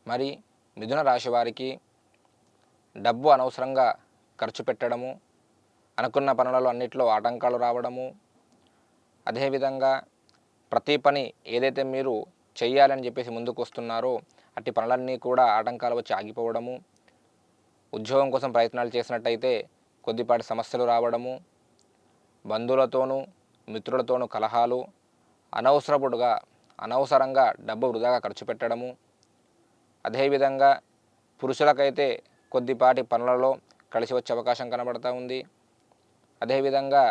మరి మిథున రాశి వారికి డబ్బు అనవసరంగా ఖర్చు పెట్టడము, అనుకున్న పనులలో అన్నిట్లో ఆటంకాలు రావడము, అదేవిధంగా ప్రతి పని ఏదైతే మీరు చెయ్యాలని చెప్పేసి ముందుకు వస్తున్నారో అట్టి పనులన్నీ కూడా ఆటంకాలు వచ్చి ఆగిపోవడము, ఉద్యోగం కోసం ప్రయత్నాలు చేసినట్టయితే కొద్దిపాటి సమస్యలు రావడము, బంధువులతోనూ మిత్రులతోనూ కలహాలు, అనవసరంగా డబ్బు వృధాగా ఖర్చు పెట్టడము, అదేవిధంగా పురుషులకైతే కొద్దిపాటి పనులలో కలిసి వచ్చే అవకాశం కనబడుతూ ఉంది. అదేవిధంగా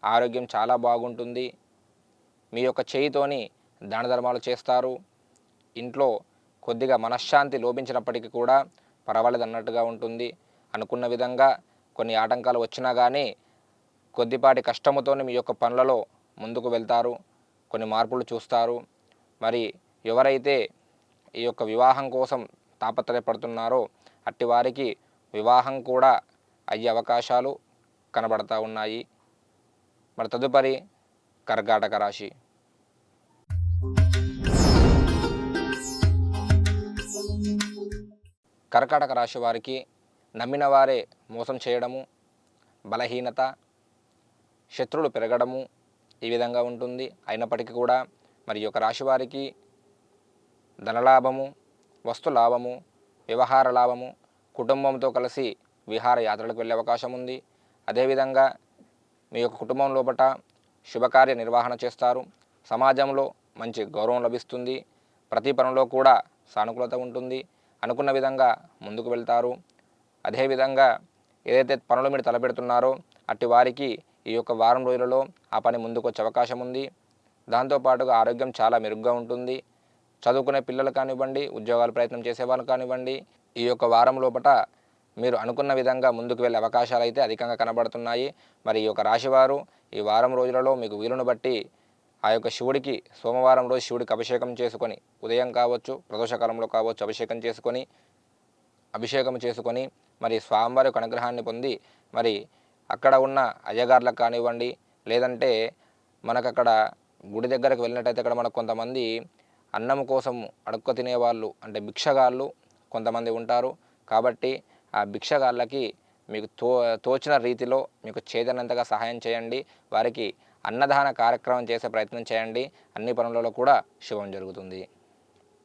ఆరోగ్యం చాలా బాగుంటుంది. మీ యొక్క చేయితోని దాన ధర్మాలు చేస్తారు. ఇంట్లో కొద్దిగా మనశ్శాంతి లోపించినప్పటికీ కూడా పర్వాలేదన్నట్టుగా ఉంటుంది. అనుకున్న విధంగా కొన్ని ఆటంకాలు వచ్చినా కానీ కొద్దిపాటి కష్టముతోని మీ యొక్క పనులలో ముందుకు వెళ్తారు. కొన్ని మార్పులు చూస్తారు. మరి ఎవరైతే ఈ యొక్క వివాహం కోసం తాపత్రయపడుతున్నారో అట్టి వారికి వివాహం కూడా అయ్యే అవకాశాలు కనబడతా ఉన్నాయి. మరి తదుపరి కర్కాటక రాశి. కర్కాటక రాశి వారికి నమ్మిన వారే మోసం చేయడము, బలహీనత, శత్రువులు పెరగడము ఈ విధంగా ఉంటుంది. అయినప్పటికీ కూడా మరి ఈ యొక్క రాశి వారికి ధనలాభము, వస్తు లాభము, వ్యవహార లాభము, కుటుంబంతో కలిసి విహారయాత్రలకు వెళ్ళే అవకాశం ఉంది. అదేవిధంగా మీ యొక్క కుటుంబం లోపల శుభకార్య నిర్వహణ చేస్తారు. సమాజంలో మంచి గౌరవం లభిస్తుంది. ప్రతి పనిలో కూడా సానుకూలత ఉంటుంది. అనుకున్న విధంగా ముందుకు వెళ్తారు. అదేవిధంగా ఏదైతే పనులు మీరు తలపెడుతున్నారో అట్టి వారికి ఈ యొక్క వారం రోజులలో ఆ పని ముందుకు వచ్చే అవకాశం ఉంది. దాంతోపాటుగా ఆరోగ్యం చాలా మెరుగ్గా ఉంటుంది. చదువుకునే పిల్లలు కానివ్వండి, ఉద్యోగాలు ప్రయత్నం చేసే వాళ్ళు కానివ్వండి, ఈ యొక్క వారం లోపల మీరు అనుకున్న విధంగా ముందుకు వెళ్ళే అవకాశాలు అయితే అధికంగా కనబడుతున్నాయి. మరి ఈ యొక్క రాశివారు ఈ వారం రోజులలో మీకు వీలును బట్టి ఆ యొక్క శివుడికి సోమవారం రోజు శివుడికి అభిషేకం చేసుకొని, ఉదయం కావచ్చు ప్రదోషకాలంలో కావచ్చు అభిషేకం చేసుకొని మరి స్వామివారి యొక్క అనుగ్రహాన్ని పొంది మరి అక్కడ ఉన్న అయ్యగార్లకు కానివ్వండి, లేదంటే మనకక్కడ గుడి దగ్గరకు వెళ్ళినట్టయితే అక్కడ మనకు కొంతమంది అన్నం కోసం అడుక్క తినేవాళ్ళు అంటే భిక్షగాళ్ళు కొంతమంది ఉంటారు. కాబట్టి ఆ భిక్షగాళ్ళకి మీకు తోచిన రీతిలో మీకు చేతనంతగా సహాయం చేయండి. వారికి అన్నదాన కార్యక్రమం చేసే ప్రయత్నం చేయండి. అన్ని పనులలో కూడా శుభం జరుగుతుంది.